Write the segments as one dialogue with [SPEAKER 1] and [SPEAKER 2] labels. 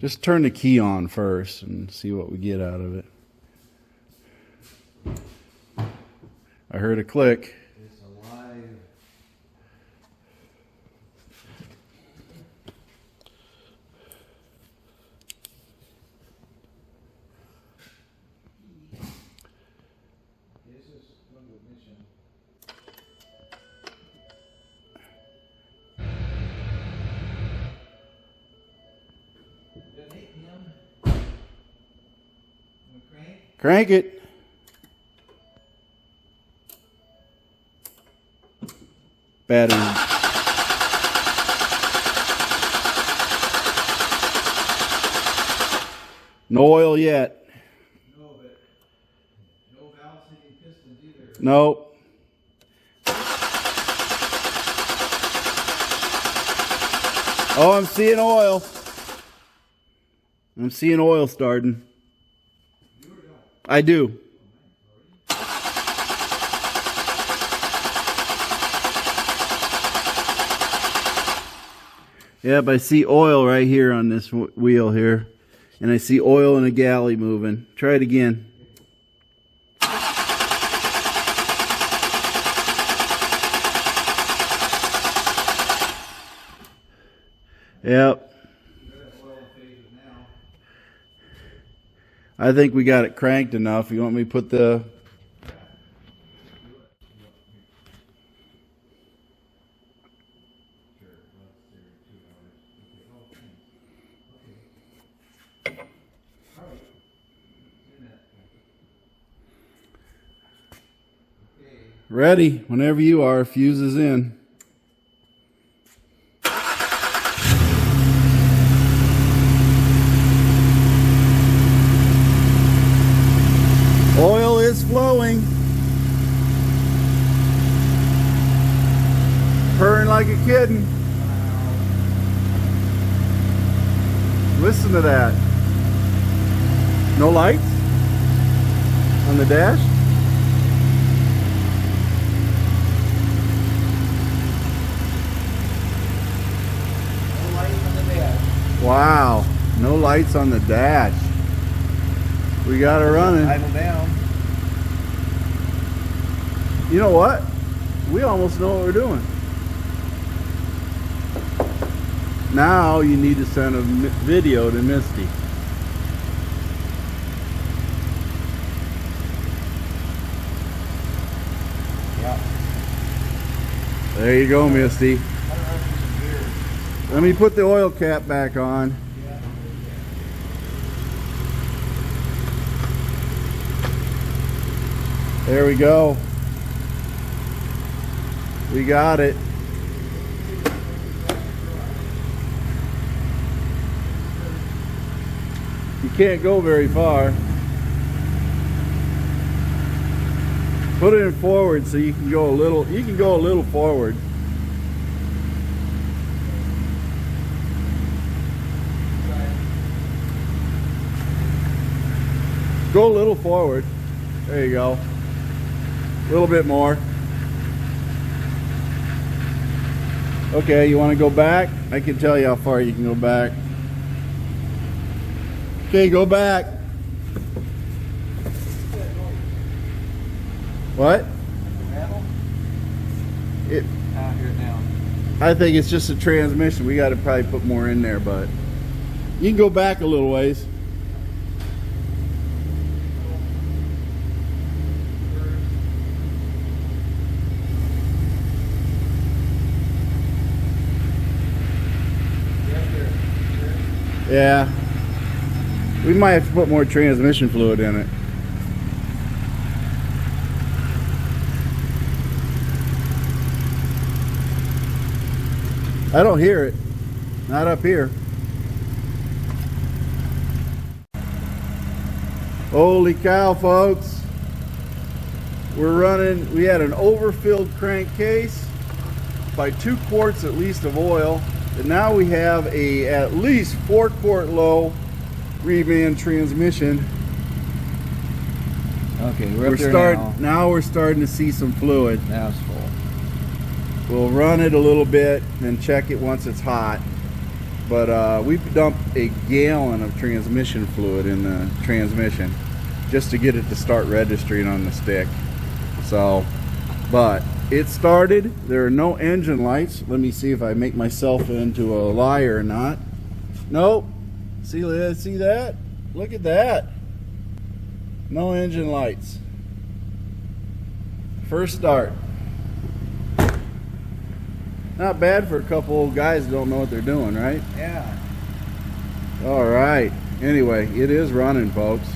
[SPEAKER 1] Just turn the key on first and see what we get out of it. I heard a click.
[SPEAKER 2] It's alive. This is going to mission. Doesn't hit him. Crank.
[SPEAKER 1] Crank it. Battery. No oil yet.
[SPEAKER 2] No, but no valve sitting pistons either.
[SPEAKER 1] Nope. Oh, I'm seeing oil. I'm seeing oil starting. I do. Yep, I see oil right here on this wheel here. And I see oil in a galley moving. Try it again. Yep. I think we got it cranked enough. You want me to put the... Ready, whenever you are, fuse is in. Oil is flowing. Purring like a kitten. Listen to that. No lights on the dash? Wow, no lights on the dash. We got it running.
[SPEAKER 2] Idle down.
[SPEAKER 1] You know what? We almost know what we're doing. Now you need to send a video to Misty.
[SPEAKER 2] Yeah.
[SPEAKER 1] There you go, Misty. Let me put the oil cap back on. There we go. We got it. You can't go very far. Put it in forward so you can go a little forward. Go a little forward. There you go. A little bit more. Okay, you want to go back? I can tell you how far you can go back. Okay, go back. What? It. I think it's just a transmission. We got to probably put more in there, but you can go back a little ways. Yeah, we might have to put more transmission fluid in it. I don't hear it, not up here. Holy cow, folks. We're running, we had an overfilled crankcase by 2 quarts at least of oil. And now we have a at least 4-quart low reman transmission.
[SPEAKER 2] Okay, we're up there
[SPEAKER 1] now we're starting to see some fluid.
[SPEAKER 2] Now it's full.
[SPEAKER 1] We'll run it a little bit and check it once it's hot. But we dumped a gallon of transmission fluid in the transmission just to get it to start registering on the stick. So, but it started. There are no engine lights. Let me see if I make myself into a liar or not. Nope. See that? Look at that. No engine lights. First start. Not bad for a couple old guys who don't know what they're doing, right?
[SPEAKER 2] Yeah.
[SPEAKER 1] All right. Anyway, it is running, folks.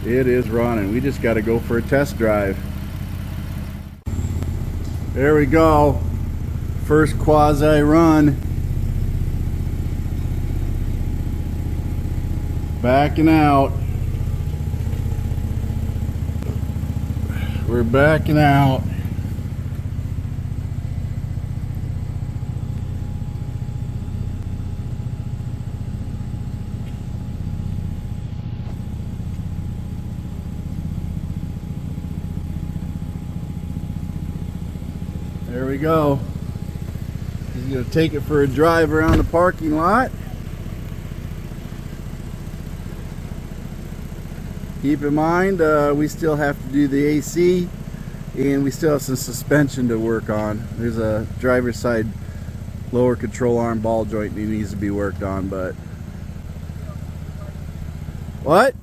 [SPEAKER 1] It is running. We just got to go for a test drive. There we go. First quasi run. Backing out. We're backing out. There we go. He's going to take it for a drive around the parking lot. Keep in mind, we still have to do the AC, and we still have some suspension to work on. There's a driver's side lower control arm ball joint that needs to be worked on, but... What?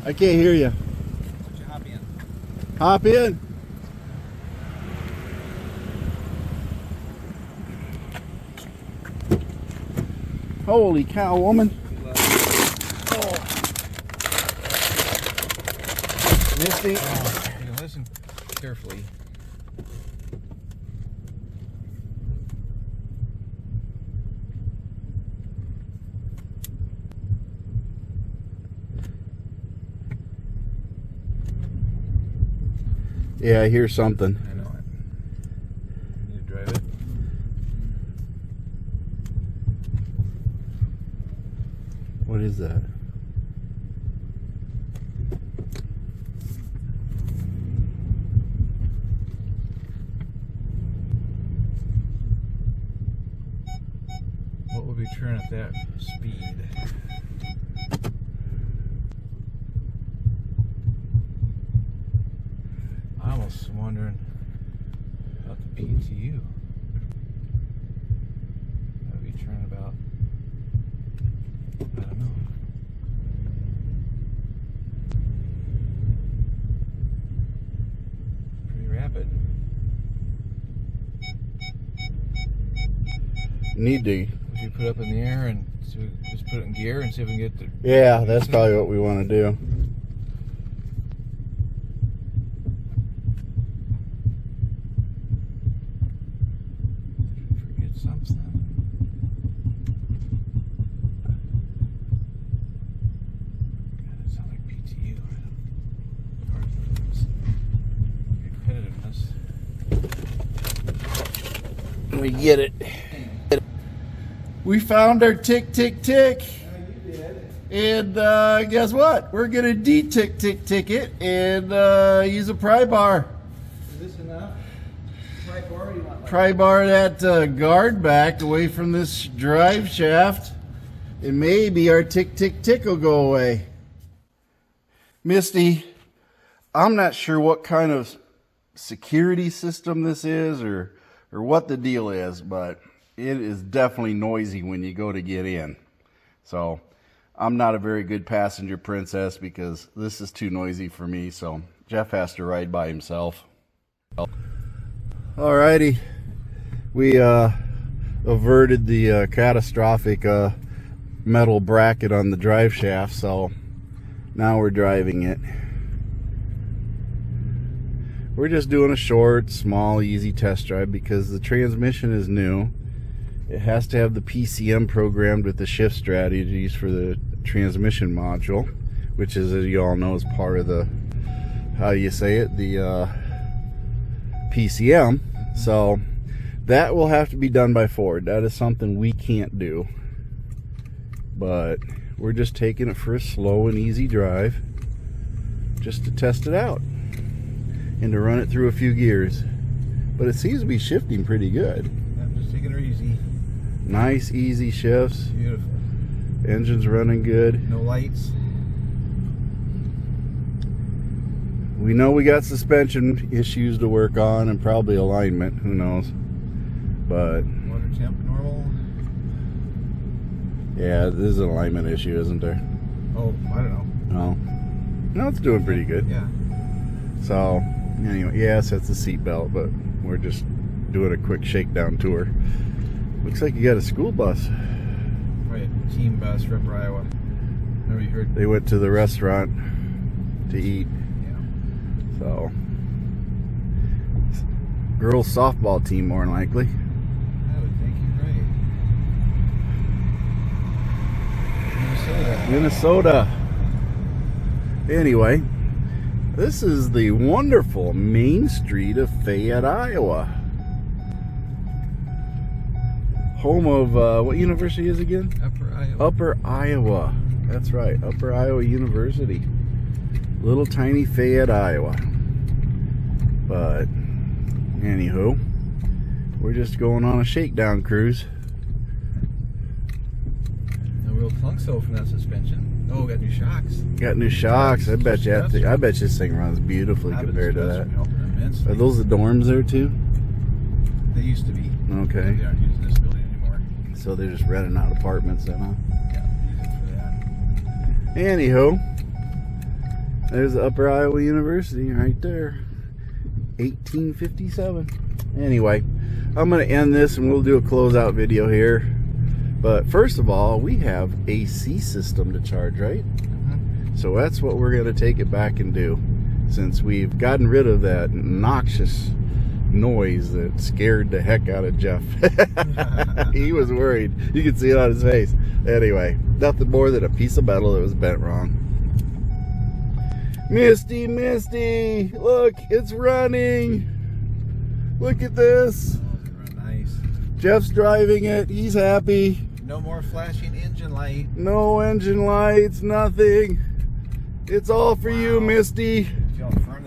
[SPEAKER 1] I can't hear you.
[SPEAKER 2] Hop in.
[SPEAKER 1] Hop in. Holy cow, woman. Misty.
[SPEAKER 2] You listen carefully.
[SPEAKER 1] Yeah, I hear something.
[SPEAKER 2] I know it. You need to drive it.
[SPEAKER 1] What is that?
[SPEAKER 2] What would we turn at that speed? I almost wondering about the PTU. That would be turning about, I don't know. Pretty rapid.
[SPEAKER 1] Need to.
[SPEAKER 2] Would you put it up in the air and just put it in gear and see if we can get the...
[SPEAKER 1] Yeah, that's probably what we want to do.
[SPEAKER 2] Forget something. God, that sounds like PTU. Repetitiveness.
[SPEAKER 1] We get it. We found our tick, tick, tick.
[SPEAKER 2] You did.
[SPEAKER 1] And guess what? We're going to de-tick, tick, tick it and use a pry bar.
[SPEAKER 2] Is this enough? Pry bar, you want like...
[SPEAKER 1] Pry bar that guard back away from this drive shaft. And maybe our tick, tick, tick will go away. Misty, I'm not sure what kind of security system this is or what the deal is, but it is definitely noisy when you go to get in. So I'm not a very good passenger princess because this is too noisy for me. So Jeff has to ride by himself. Alrighty, we averted the catastrophic metal bracket on the drive shaft. So now we're driving it. We're just doing a short, small, easy test drive because the transmission is new. It has to have the PCM programmed with the shift strategies for the transmission module, which is, as you all know, is part of the, how you say it, the PCM. So that will have to be done by Ford. That is something we can't do. But we're just taking it for a slow and easy drive just to test it out and to run it through a few gears. But it seems to be shifting pretty good.
[SPEAKER 2] I'm just taking her easy.
[SPEAKER 1] Nice, easy shifts.
[SPEAKER 2] Beautiful.
[SPEAKER 1] Engine's running good.
[SPEAKER 2] No lights.
[SPEAKER 1] We know we got suspension issues to work on and probably alignment. Who knows? But
[SPEAKER 2] Water temp normal.
[SPEAKER 1] yeah, this is an alignment issue, isn't there?
[SPEAKER 2] Oh, I don't know.
[SPEAKER 1] No, it's doing pretty good.
[SPEAKER 2] Yeah.
[SPEAKER 1] So anyway, yes, that's the seat belt, but we're just doing a quick shakedown tour. Looks like you got a school bus.
[SPEAKER 2] Right, team bus for Upper Iowa. Never heard.
[SPEAKER 1] They went to the restaurant to eat.
[SPEAKER 2] Yeah.
[SPEAKER 1] So girls softball team more than likely.
[SPEAKER 2] I would think you're right.
[SPEAKER 1] Minnesota. Anyway, this is the wonderful main street of Fayette, Iowa. Home of, what university is it again?
[SPEAKER 2] Upper Iowa.
[SPEAKER 1] Upper Iowa. That's right, Upper Iowa University. Little tiny Fayette, Iowa. But, anywho, we're just going on a shakedown cruise.
[SPEAKER 2] No real clunk so from that suspension. Oh, got new shocks.
[SPEAKER 1] Got new shocks. I bet you this thing runs beautifully compared to that. Are those the dorms there too?
[SPEAKER 2] They used to be.
[SPEAKER 1] Okay.
[SPEAKER 2] They aren't using this building anymore.
[SPEAKER 1] So they're just renting out apartments then, huh?
[SPEAKER 2] Yeah, use it for that.
[SPEAKER 1] Anywho, there's Upper Iowa University right there. 1857. Anyway, I'm going to end this and we'll do a closeout video here. But first of all, we have AC system to charge, right?
[SPEAKER 2] Mm-hmm.
[SPEAKER 1] So that's what we're going to take it back and do. Since we've gotten rid of that noxious noise that scared the heck out of Jeff. He was worried. You could see it on his face. Anyway, nothing more than a piece of metal that was bent wrong. Misty, Misty, look, it's running. Look at this.
[SPEAKER 2] Oh, nice.
[SPEAKER 1] Jeff's driving it. He's happy.
[SPEAKER 2] No more flashing engine light.
[SPEAKER 1] No engine lights, nothing. It's all for you, Misty.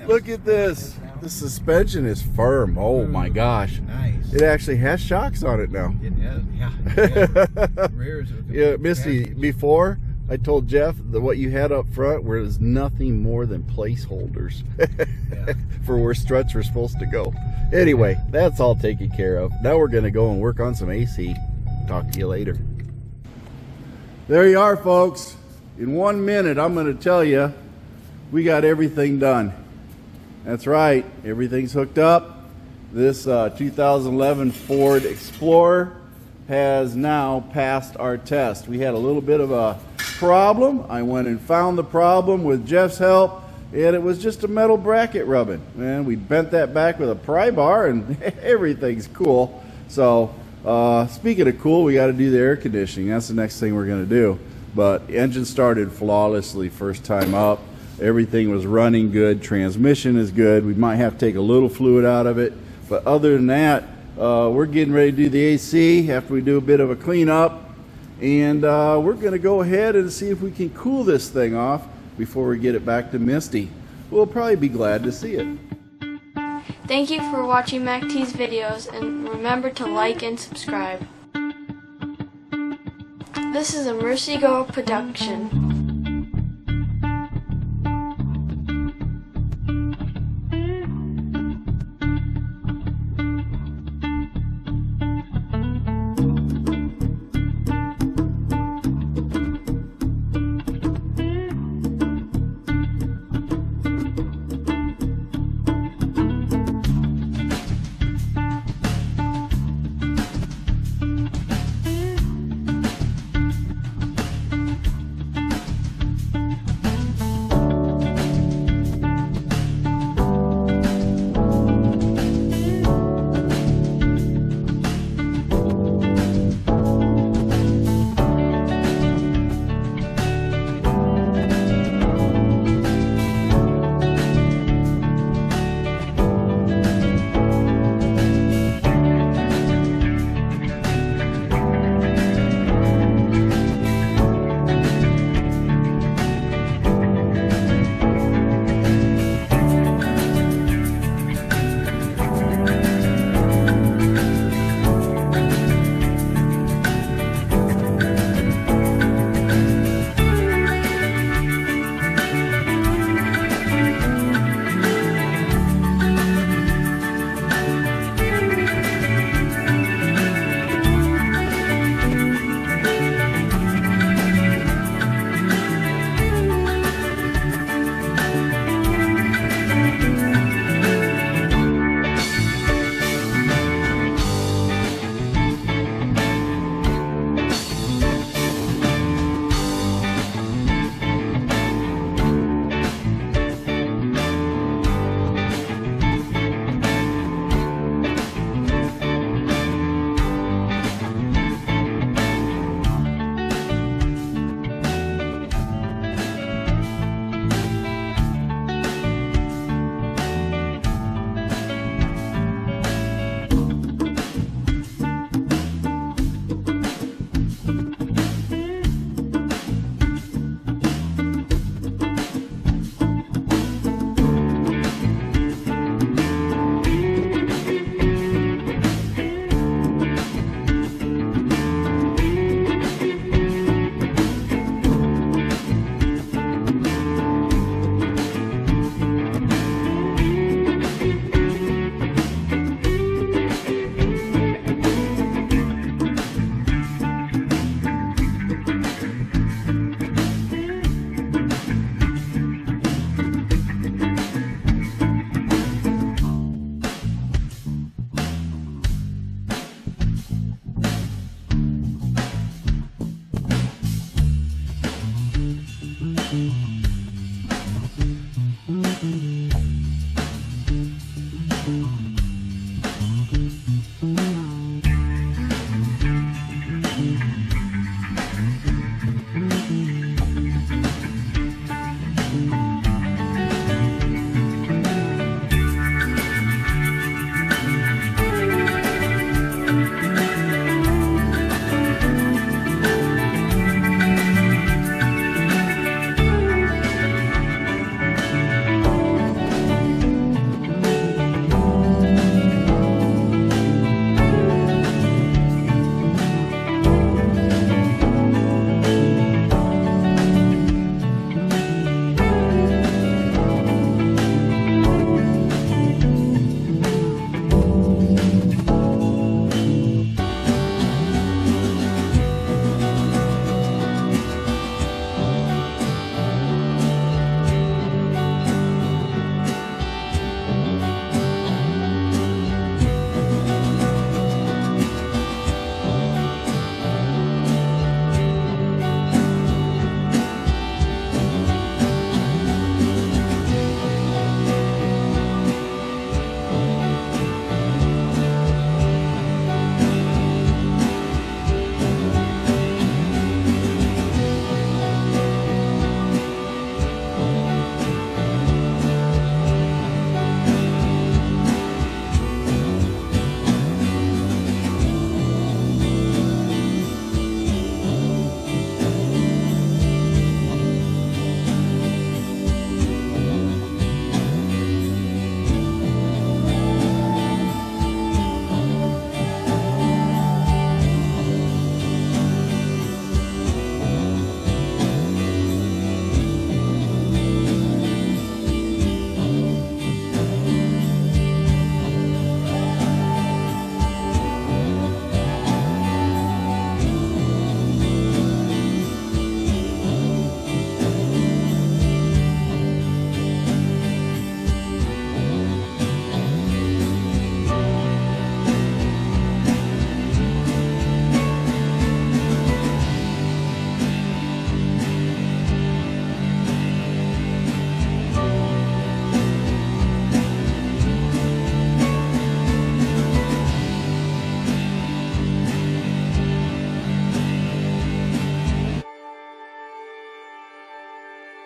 [SPEAKER 1] Look at this. The suspension is firm. Oh my gosh.
[SPEAKER 2] Nice.
[SPEAKER 1] It actually has shocks on it now.
[SPEAKER 2] It is, yeah. Rears.
[SPEAKER 1] Yeah, Misty, before I told Jeff that what you had up front was nothing more than placeholders for where struts were supposed to go. Anyway, that's all taken care of. Now we're going to go and work on some AC. Talk to you later. There you are, folks. In 1 minute, I'm going to tell you we got everything done. That's right, everything's hooked up. This 2011 Ford Explorer has now passed our test. We had a little bit of a problem. I went and found the problem with Jeff's help, and it was just a metal bracket rubbing. And we bent that back with a pry bar, and everything's cool. So, speaking of cool, we got to do the air conditioning. That's the next thing we're going to do. But the engine started flawlessly first time up. Everything was running good. Transmission is good. We might have to take a little fluid out of it. But other than that, we're getting ready to do the AC after we do a bit of a cleanup. And we're going to go ahead and see if we can cool this thing off before we get it back to Misty. We'll probably be glad to see it.
[SPEAKER 3] Thank you for watching MACT's videos, and remember to like and subscribe. This is a Mercy Go production.